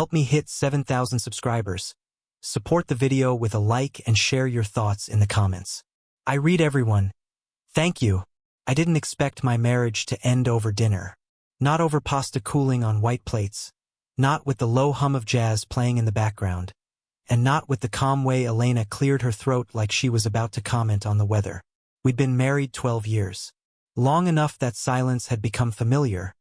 Help me hit 7,000 subscribers. Support the video with a like and share your thoughts in the comments. I read everyone. Thank you. I didn't expect my marriage to end over dinner. Not over pasta cooling on white plates. Not with the low hum of jazz playing in the background. And not with the calm way Elena cleared her throat like she was about to comment on the weather. We'd been married 12 years. Long enough that silence had become familiar,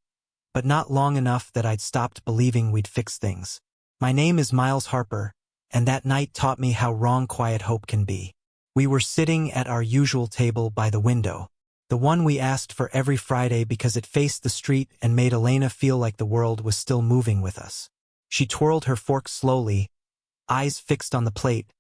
but not long enough that I'd stopped believing we'd fix things. My name is Miles Harper, and that night taught me how wrong quiet hope can be. We were sitting at our usual table by the window, the one we asked for every Friday because it faced the street and made Elena feel like the world was still moving with us. She twirled her fork slowly, eyes fixed on the plate,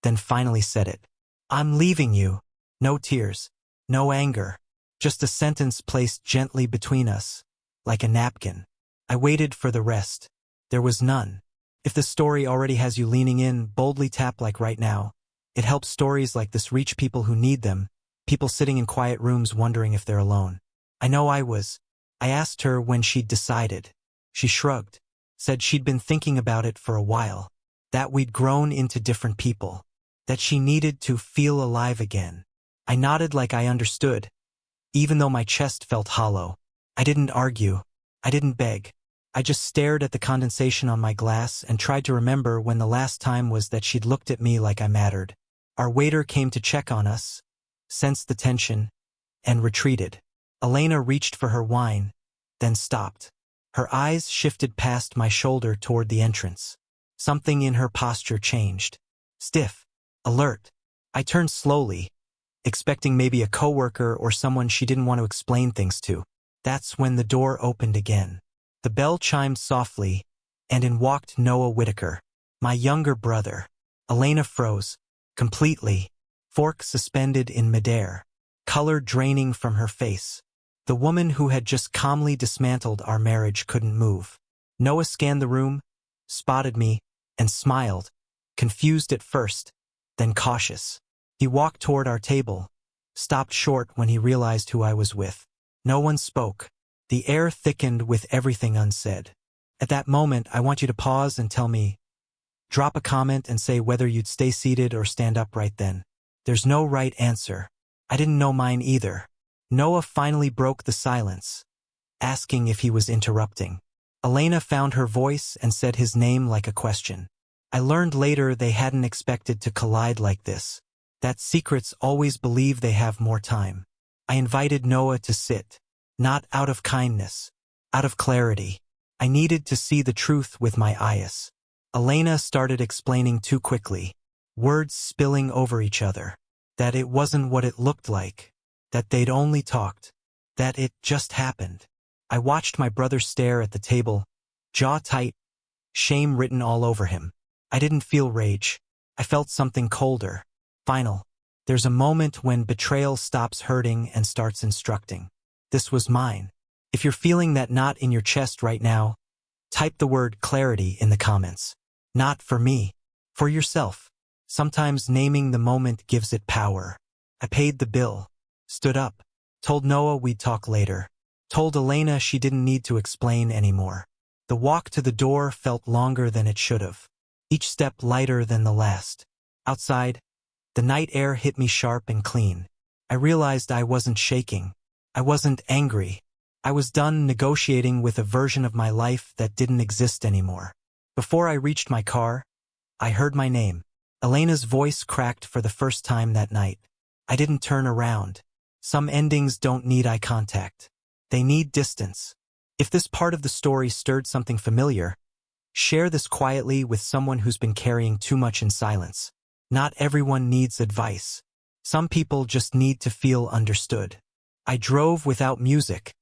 then finally said it. I'm leaving you. No tears, no anger, just a sentence placed gently between us, like a napkin. I waited for the rest. There was none. If the story already has you leaning in, boldly tap like right now. It helps stories like this reach people who need them, people sitting in quiet rooms wondering if they're alone. I know I was. I asked her when she'd decided. She shrugged, said she'd been thinking about it for a while, that we'd grown into different people, that she needed to feel alive again. I nodded like I understood, even though my chest felt hollow. I didn't argue. I didn't beg. I just stared at the condensation on my glass and tried to remember when the last time was that she'd looked at me like I mattered. Our waiter came to check on us, sensed the tension, and retreated. Elena reached for her wine, then stopped. Her eyes shifted past my shoulder toward the entrance. Something in her posture changed. Stiff. Alert. I turned slowly, expecting maybe a coworker or someone she didn't want to explain things to. That's when the door opened again. The bell chimed softly, and in walked Noah Whitaker, my younger brother. Elena froze, completely, fork suspended in midair, color draining from her face. The woman who had just calmly dismantled our marriage couldn't move. Noah scanned the room, spotted me, and smiled, confused at first, then cautious. He walked toward our table, stopped short when he realized who I was with. No one spoke. The air thickened with everything unsaid. At that moment, I want you to pause and tell me. Drop a comment and say whether you'd stay seated or stand up right then. There's no right answer. I didn't know mine either. Noah finally broke the silence, asking if he was interrupting. Elena found her voice and said his name like a question. I learned later they hadn't expected to collide like this, that secrets always believe they have more time. I invited Noah to sit, not out of kindness, out of clarity. I needed to see the truth with my eyes. Elena started explaining too quickly, words spilling over each other, that it wasn't what it looked like, that they'd only talked, that it just happened. I watched my brother stare at the table, jaw tight, shame written all over him. I didn't feel rage. I felt something colder, final. There's a moment when betrayal stops hurting and starts instructing. This was mine. If you're feeling that knot in your chest right now, type the word clarity in the comments. Not for me, for yourself. Sometimes naming the moment gives it power. I paid the bill, stood up, told Noah we'd talk later, told Elena she didn't need to explain anymore. The walk to the door felt longer than it should have, each step lighter than the last. Outside, the night air hit me sharp and clean. I realized I wasn't shaking. I wasn't angry. I was done negotiating with a version of my life that didn't exist anymore. Before I reached my car, I heard my name. Elena's voice cracked for the first time that night. I didn't turn around. Some endings don't need eye contact. They need distance. If this part of the story stirred something familiar, share this quietly with someone who's been carrying too much in silence. Not everyone needs advice. Some people just need to feel understood. I drove without music,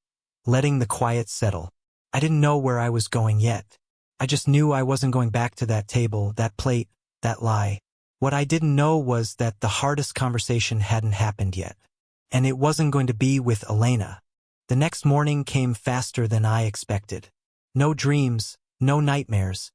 letting the quiet settle. I didn't know where I was going yet. I just knew I wasn't going back to that table, that plate, that lie. What I didn't know was that the hardest conversation hadn't happened yet. And it wasn't going to be with Elena. The next morning came faster than I expected. No dreams, no nightmares,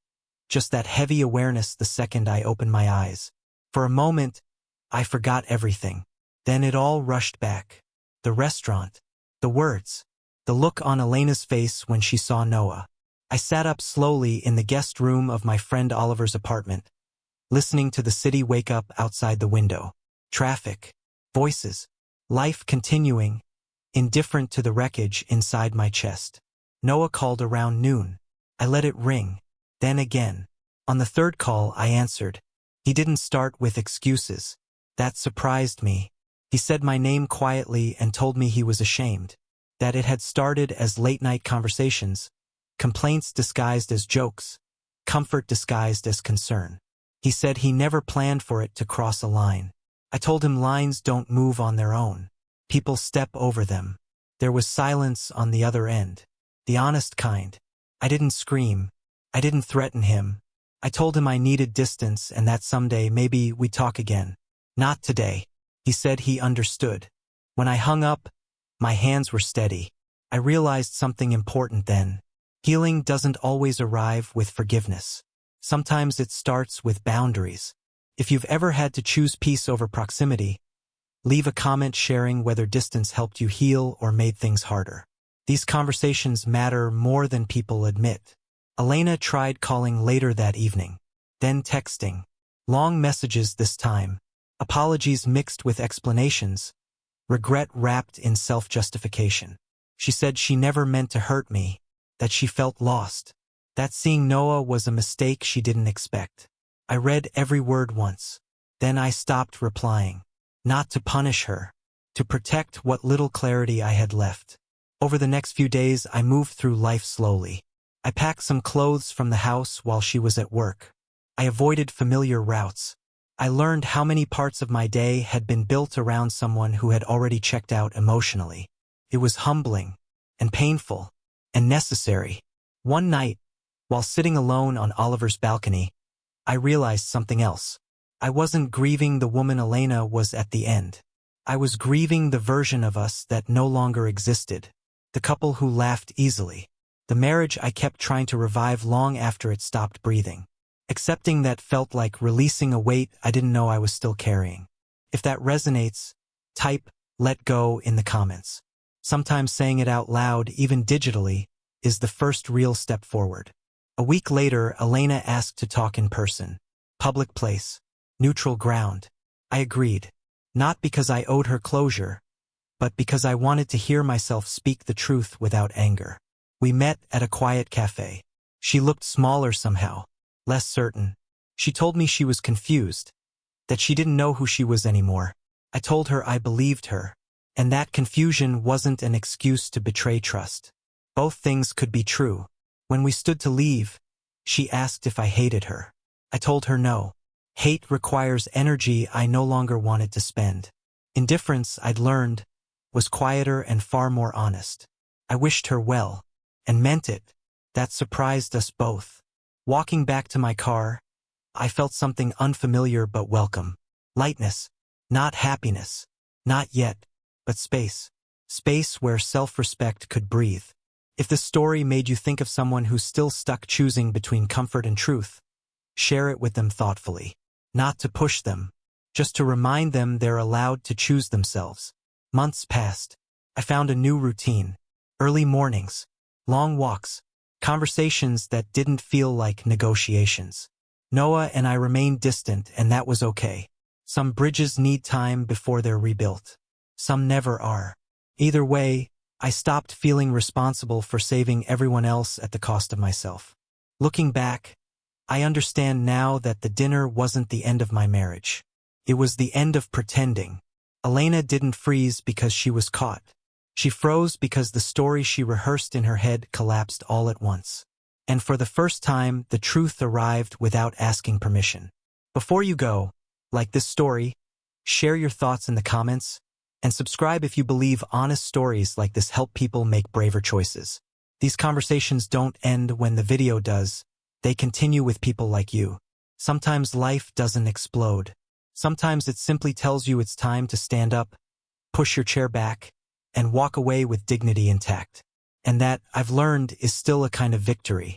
just that heavy awareness the second I opened my eyes. For a moment, I forgot everything. Then it all rushed back. The restaurant, the words, the look on Elena's face when she saw Noah. I sat up slowly in the guest room of my friend Oliver's apartment, listening to the city wake up outside the window. Traffic, voices, life continuing, indifferent to the wreckage inside my chest. Noah called around noon. I let it ring, then again. On the third call, I answered. He didn't start with excuses. That surprised me. He said my name quietly and told me he was ashamed, that it had started as late-night conversations, complaints disguised as jokes, comfort disguised as concern. He said he never planned for it to cross a line. I told him lines don't move on their own. People step over them. There was silence on the other end. The honest kind. I didn't scream. I didn't threaten him. I told him I needed distance and that someday maybe we'd talk again. Not today. He said he understood. When I hung up, my hands were steady. I realized something important then. Healing doesn't always arrive with forgiveness. Sometimes it starts with boundaries. If you've ever had to choose peace over proximity, leave a comment sharing whether distance helped you heal or made things harder. These conversations matter more than people admit. Elena tried calling later that evening, then texting. Long messages this time, apologies mixed with explanations, regret wrapped in self-justification. She said she never meant to hurt me, that she felt lost, that seeing Noah was a mistake she didn't expect. I read every word once. Then I stopped replying. Not to punish her, to protect what little clarity I had left. Over the next few days, I moved through life slowly. I packed some clothes from the house while she was at work. I avoided familiar routes. I learned how many parts of my day had been built around someone who had already checked out emotionally. It was humbling, and painful, and necessary. One night, while sitting alone on Oliver's balcony, I realized something else. I wasn't grieving the woman Elena was at the end. I was grieving the version of us that no longer existed. The couple who laughed easily. The marriage I kept trying to revive long after it stopped breathing. Accepting that felt like releasing a weight I didn't know I was still carrying. If that resonates, type "let go" in the comments. Sometimes saying it out loud, even digitally, is the first real step forward. A week later, Elena asked to talk in person. Public place. Neutral ground. I agreed. Not because I owed her closure, but because I wanted to hear myself speak the truth without anger. We met at a quiet cafe. She looked smaller somehow, less certain. She told me she was confused, that she didn't know who she was anymore. I told her I believed her, and that confusion wasn't an excuse to betray trust. Both things could be true. When we stood to leave, she asked if I hated her. I told her no. Hate requires energy I no longer wanted to spend. Indifference, I'd learned, was quieter and far more honest. I wished her well, and meant it. That surprised us both. Walking back to my car, I felt something unfamiliar but welcome. Lightness, not happiness. Not yet, but space. Space where self-respect could breathe. If the story made you think of someone who's still stuck choosing between comfort and truth, share it with them thoughtfully. Not to push them, just to remind them they're allowed to choose themselves. Months passed. I found a new routine. Early mornings, long walks, conversations that didn't feel like negotiations. Noah and I remained distant, and that was okay. Some bridges need time before they're rebuilt. Some never are. Either way, I stopped feeling responsible for saving everyone else at the cost of myself. Looking back, I understand now that the dinner wasn't the end of my marriage. It was the end of pretending. Elena didn't freeze because she was caught. She froze because the story she rehearsed in her head collapsed all at once. And for the first time, the truth arrived without asking permission. Before you go, like this story, share your thoughts in the comments, and subscribe if you believe honest stories like this help people make braver choices. These conversations don't end when the video does. They continue with people like you. Sometimes life doesn't explode. Sometimes it simply tells you it's time to stand up, push your chair back, and walk away with dignity intact. And that, I've learned, is still a kind of victory.